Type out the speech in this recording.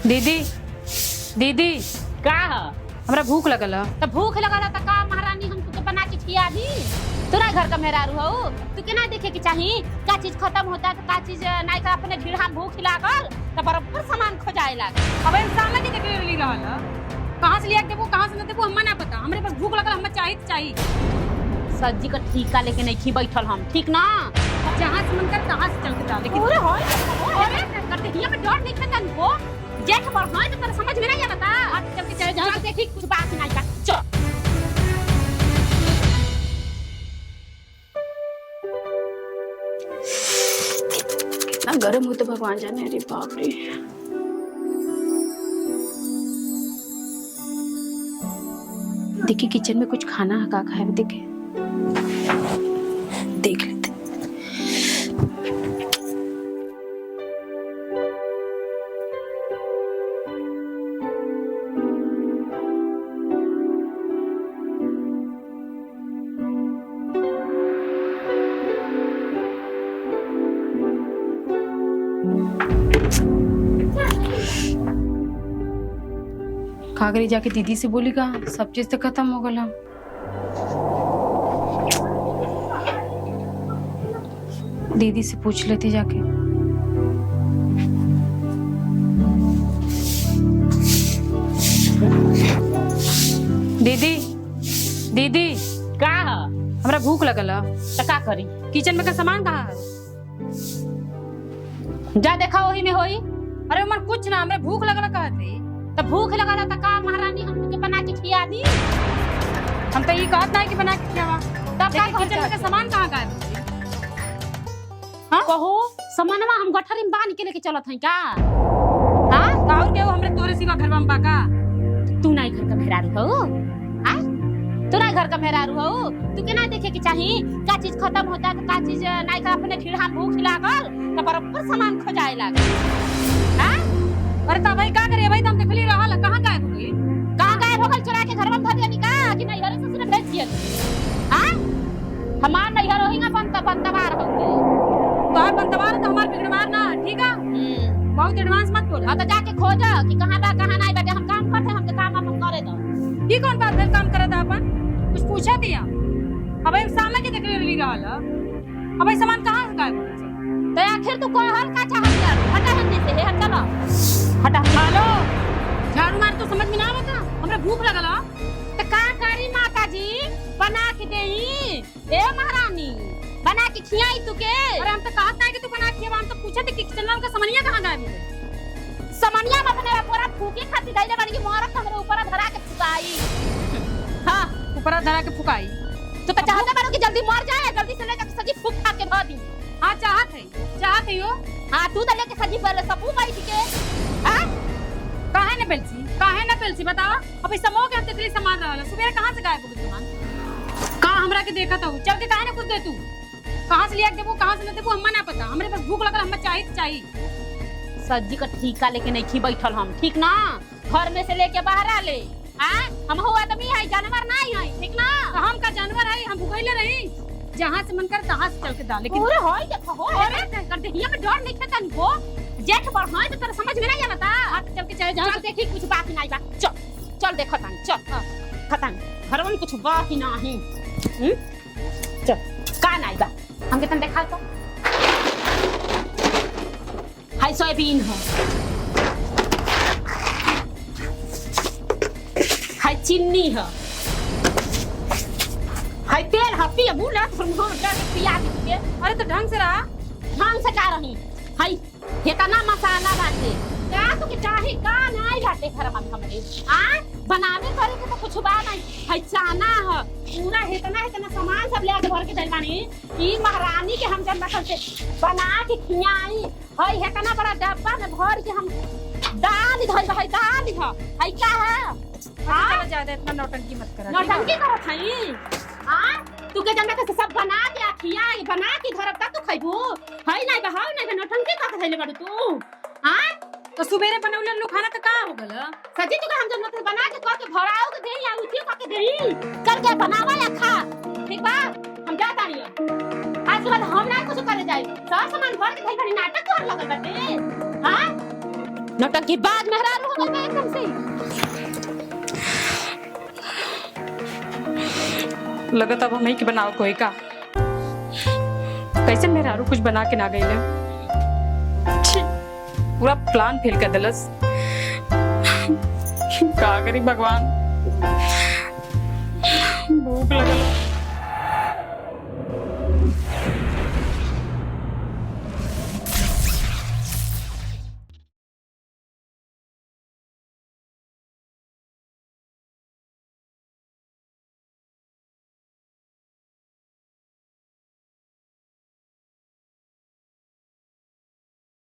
दीदी दीदी का हमरा भूख लगल है। तो भूख लगल है तो का महारानी हम तुके बना के खिया दी। तोरा घर का मेहरारू हो तू केना देखे के चाही का चीज खत्म होता तो का चीज नहीं कर अपने ढीढ़ा भूख लागल तो बराबर सामान खो जाए लागल। अब इंसान लगे देखे ली रहल है। कहां से लिया देबो कहां से न देबो हमरा ना पता। हमरे पास भूख लगल हमरा चाहिए। सब्जी का ठीका लेके नहीं खी बैठल हम ठीक ना। जहां से मन कर तहां से चल के डाल लेकिन अरे होय अरे करते हिया में डर नहीं खाता इनको जेठ पर होय तो तेरे समझ में नहीं आता। आज चल के चले जहां देखी कुछ बात नहीं का चल। कितना गर्म हो तो भगवान जाने। अरे बाप रे देखिए किचन में कुछ खाना है का खाए देखे देख लेते। कागरी जाके दीदी से बोलेगा सब चीज तो खत्म हो गया। दीदी से पूछ लेते जाके। दीदी दीदी का हमरा भूख लगल है। तो का करी किचन में का सामान कहाँ है? जा देखा वही में होई। अरे उमर कुछ ना हमरे भूख लगल कहते। तो भूख लगल तो का महारानी हम तुके बना के खिया दी। हम तो ये कहत नहीं कि बना के खियावा। तब का किचन में का सामान कहाँ है? हां कहो सामानवा हम गठरी में बांध के लेके चलत हई का। हां और के हमरे तोरे सिवा घर में बाका। तू नहीं घर का मेहरारू हो आ तोरा घर का मेहरारू हो तू केना देखे के चाही का चीज खत्म होता तो का चीज नहीं कर अपने ढीढ़ा भूख लागल तो बराबर सामान खो जाए लागल। हां अरे तब भाई का करे भाई तुम देखली रहल कहां गायब हो गई? कहां गायब हो गई? चुरा के घर में धर दिया का कि नहीं हरे ससुर भेज दिया। हां हमार नहीं हरो हिंगा बनतबार हो गए। तोहर बनतबार तो हमार बिगड़वार ना ठीक है। बहुत एडवांस मत बोल। हां तो जाके खोज कि कहां बा कहां नहीं बाटे। हम काम करते हमके काम हम करे दो। ये कौन बात भेल काम करत अपन कुछ पूछा दिया। अब भाई सामने के देखली रहल अब भाई सामान कहां से गायब हो गई? तो आखिर तू कोई हल का चाहत यार हटा हमने से है चलो हटा। हेलो झाड़ू मार तो समझ में ना आवता। हमरे भूख लगल है। तो का करी माता जी बना के देई ए महारानी बना के खियाई तुके। अरे हम तो कहत नहीं कि तू बना के खियावा। हम तो पूछे थे कि किचन में का सामानिया कहां गायब हो गई? समनिया में अपने पूरा फूके खाती दैले बड़ी की मोरत हमरे ऊपर धरा के फुकाई। हां ऊपर धरा के फुकाई। तो चाहता बारो कि जल्दी मर जाए जल्दी से लेके सजी फूक खा के भ दी। हां चाहत है यो। हां तू तो लेके सजी पहले सबू बैठ के। हां काहे न पेलसी बतावा। अब इस समो के हम तेरे सामान रहल सुबह कहां से गायब हो गई सामान? का हमरा के देखत हो चल के काहे न कुछ दे तू। कहां से लिया देबो कहां से न देबो हमरा ना पता। हमरे पास भूख लगल हमरा चाहिए। सब्जी का ठीका लेके नहीं खी बैठल हम ठीक ना। घर में से लेके बाहर आ ले। हां हम हो आदमी है जानवर नहीं है ठीक ना। तो हम का जानवर है हम भूखैले रही। जहां से मन कर तहां से चल के डाल लेकिन पूरे होय देखो हो अरे कर दे हिया में डर नहीं खाता इनको जेठ पर होय तो तेरे समझ में नहीं आता। आज चल के चले जहां देखी कुछ बात नहीं बा चल चल देखो तानी चल खतन घर में कुछ बात ही नहीं। चल का नहीं बा हम कितन देखा तो हाय सोयाबीन है हाय चीनी है हाय तेल है पिया मुला फरमान जाके पिया दीजिए। अरे तो ढंग से रहा। ढंग से का रही हाय इतना मसाला बाटे का तो के चाही का नहीं बाटे घर में हमरे। आ बनावे करे के तो कुछ बा नहीं हाय चाना है पूरा इतना सामान सब ले के भर के दल बानी। ई महारानी के हम जन बसल से बना के खियाई हाय इतना बड़ा डब्बा में भर के हम दाल धर है दाल है हाय क्या है। चलो ज्यादा इतना नौटंकी मत कर। नौटंकी करत हई हां तू के जनता से सब बना के खियाई बना के धरब तक तो खइबू हई नहीं बहाव नहीं नौटंकी का खइले बड़ तू। हां तो सुबेरे बनौले लो खाना का हो गल सजी तू हम जब मतलब बना के के भराओ के देई या उठी के देई चल के बनावा या खा ठीक बा। हम जा तानी आज के बाद हम ना कुछ करे जाई सब सामान भर के धई नाटक कर लगल बाटे। हां नौटंकी बाद मेहरारू हो गई एकदम से। लगत अब हमें की बनाओ कोई का कैसे मेहरारू कुछ बना के ना गई ले। पूरा प्लान फेल कर दिलस। का करी भगवान, भूख लगल।